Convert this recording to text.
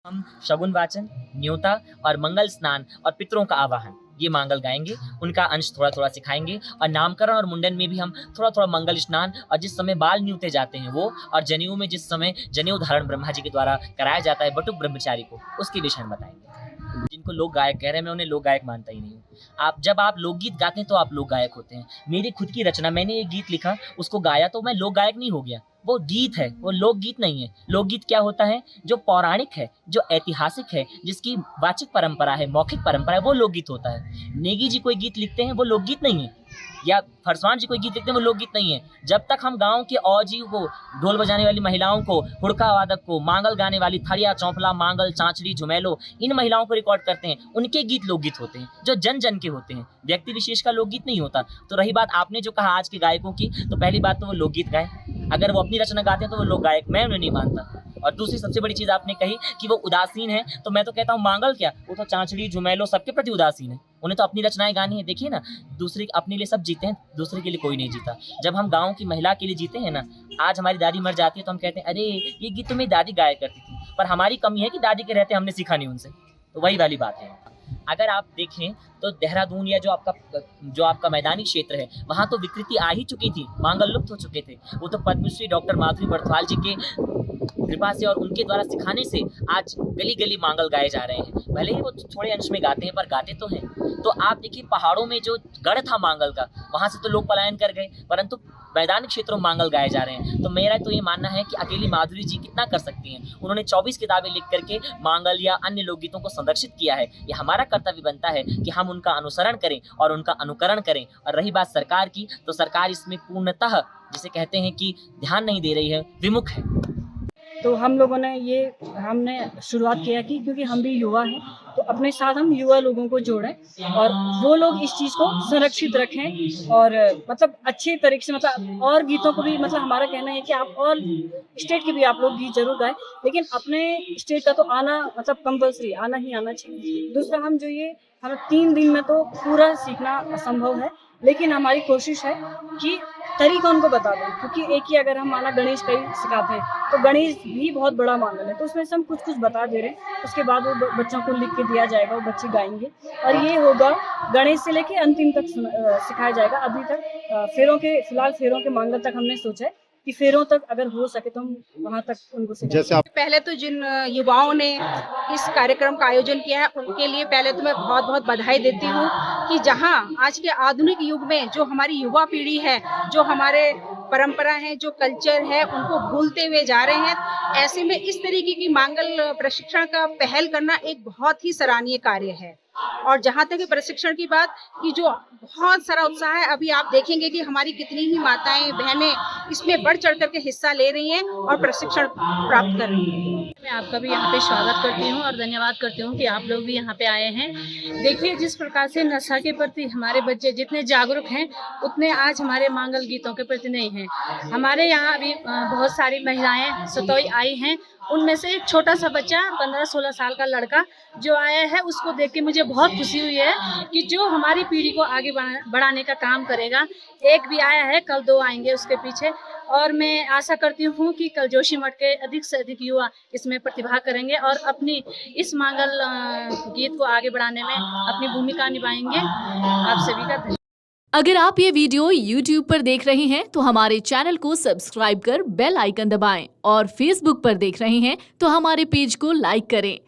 हम शगुन वाचन, न्योता और मंगल स्नान और पितरों का आवाहन ये मांगल गाएंगे। उनका अंश थोड़ा थोड़ा सिखाएंगे और नामकरण और मुंडन में भी हम थोड़ा थोड़ा मंगल स्नान और जिस समय बाल न्यूते जाते हैं वो, और जनेऊ में जिस समय जनेऊ धारण ब्रह्मा जी के द्वारा कराया जाता है बटुक ब्रह्मचारी को, उसके विषय में बताएंगे। जिनको लोक गायक कह रहे हैं, मैं उन्हें लोक गायक मानता ही नहीं हूँ। जब आप लोकगीत गाते हैं तो आप लोक गायक होते हैं। मेरी खुद की रचना, मैंने एक गीत लिखा, उसको गाया तो मैं लोक गायक नहीं हो गया। वो गीत है, वो लोकगीत नहीं है। लोकगीत क्या होता है? जो पौराणिक है, जो ऐतिहासिक है, जिसकी वाचिक परंपरा है, मौखिक परंपरा है, वो लोकगीत होता है। नेगी जी कोई गीत लिखते हैं, वो लोकगीत नहीं है। या फरसवान जी कोई गीत लिखते हैं, वो लोकगीत नहीं है। जब तक हम गाँव के औजी को, ढोल बजाने वाली महिलाओं को, हुड़का वादक को, मांगल गाने वाली थरिया, चौफला, मांगल, चांचड़ी, झुमेलो, इन महिलाओं को रिकॉर्ड करते हैं, उनके गीत लोकगीत होते हैं, जो जन जन के होते हैं, व्यक्ति विशेष का लोकगीत नहीं होता। तो रही बात आपने जो कहा आज के गायकों की, तो पहली बात तो वो लोकगीत गाए। अगर वो अपनी रचना गाते हैं तो वो लोक गायक, मैं उन्हें नहीं मानता। और दूसरी सबसे बड़ी चीज़ आपने कही कि वो उदासीन है, तो मैं तो कहता हूँ मांगल क्या, वो तो चांचड़ी, झुमेलो सबके प्रति उदासीन है। उन्हें तो अपनी रचनाएं गानी है। देखिए ना, दूसरे अपने लिए सब जीते हैं, दूसरे के लिए कोई नहीं जीता। जब हम गाँव की महिला के लिए जीते हैं ना, आज हमारी दादी मर जाती है तो हम कहते हैं अरे ये गीत तो मेरी दादी गाया करती थी। पर हमारी कमी है कि दादी के रहते हमने सीखा नहीं उनसे। तो वही वाली बात है। अगर आप देखें तो देहरादून या जो आपका मैदानी क्षेत्र है, वहाँ तो विकृति आ ही चुकी थी, मांगल लुप्त हो चुके थे। वो तो पद्मश्री डॉक्टर माधुरी बर्थवाल जी के कृपा से और उनके द्वारा सिखाने से आज गली गली मांगल गाए जा रहे हैं। भले ही वो थोड़े अंश में गाते हैं, पर गाते तो हैं। तो आप देखिए, पहाड़ों में जो गढ़ था मांगल का, वहाँ से तो लोग पलायन कर गए, परंतु मैदानी क्षेत्रों में मांगल गाए जा रहे हैं। तो मेरा तो ये मानना है कि अकेली माधुरी जी कितना कर सकती हैं। उन्होंने 24 किताबें लिख करके मांगल या अन्य लोकगीतों को संरक्षित किया है। ये हमारा कर्तव्य बनता है कि हम उनका अनुसरण करें और उनका अनुकरण करें। और रही बात सरकार की, तो सरकार इसमें पूर्णतः, जिसे कहते हैं कि ध्यान नहीं दे रही है, विमुख है। तो हम लोगों ने हमने शुरुआत किया कि क्योंकि हम भी युवा हैं, तो अपने साथ हम युवा लोगों को जोड़ें और वो लोग इस चीज़ को संरक्षित रखें और मतलब अच्छे तरीके से, मतलब और गीतों को भी, मतलब हमारा कहना है कि आप और स्टेट के भी आप लोग गीत जरूर गाएं, लेकिन अपने स्टेट का तो आना मतलब कंपल्सरी आना ही आना चाहिए। दूसरा, हमें 3 दिन में तो पूरा सीखना असंभव है, लेकिन हमारी कोशिश है कि तरीका उनको बता दें। क्योंकि एक ही अगर हम माना गणेश का ही सिखाते हैं, तो गणेश भी बहुत बड़ा मांगल है, तो उसमें से हम कुछ कुछ बता दे रहे हैं। उसके बाद वो बच्चों को लिख के दिया जाएगा, वो बच्चे गाएंगे और ये होगा गणेश से लेके अंतिम तक सिखाया जाएगा। अभी तक फिलहाल फेरों के मांगल तक हमने सोचा है कि फेरों तक अगर हो सके तो हम वहाँ तक उनको सिखाएं। पहले तो जिन युवाओं ने इस कार्यक्रम का आयोजन किया है, उनके लिए पहले तो मैं बहुत बहुत बधाई देती हूँ कि जहाँ आज के आधुनिक युग में जो हमारी युवा पीढ़ी है, जो हमारे परंपरा है, जो कल्चर है, उनको भूलते हुए जा रहे हैं। ऐसे में इस तरीके की मांगल प्रशिक्षण का पहल करना एक बहुत ही सराहनीय कार्य है। और जहाँ तक प्रशिक्षण की बात की, जो बहुत सारा उत्साह है, अभी आप देखेंगे कि हमारी कितनी ही माताएं बहनें इसमें बढ़ चढ़ करके हिस्सा ले रही हैं और प्रशिक्षण प्राप्त कर रही हैं। मैं आपका भी यहाँ पे स्वागत करती हूँ और धन्यवाद करती हूँ कि आप लोग भी यहाँ पे आए हैं। देखिए, जिस प्रकार से नशा के प्रति हमारे बच्चे जितने जागरूक हैं, उतने आज हमारे मांगल गीतों के प्रति नहीं हैं। हमारे यहाँ अभी बहुत सारी महिलाएं सतोई आई हैं, उनमें से एक छोटा सा बच्चा 15-16 साल का लड़का जो आया है, उसको देख के मुझे बहुत खुशी हुई है कि जो हमारी पीढ़ी को आगे बढ़ाने का काम करेगा। एक भी आया है, कल 2 आएंगे उसके पीछे, और मैं आशा करती हूँ कि कल जोशीमठ के अधिक से अधिक युवा इसमें प्रतिभा करेंगे और अपनी इस मांगल गीत को आगे बढ़ाने में अपनी भूमिका निभाएंगे। आप सभी का धन्यवाद। अगर आप ये वीडियो YouTube पर देख रहे हैं तो हमारे चैनल को सब्सक्राइब कर बेल आइकन दबाएं और Facebook पर देख रहे हैं तो हमारे पेज को लाइक करें।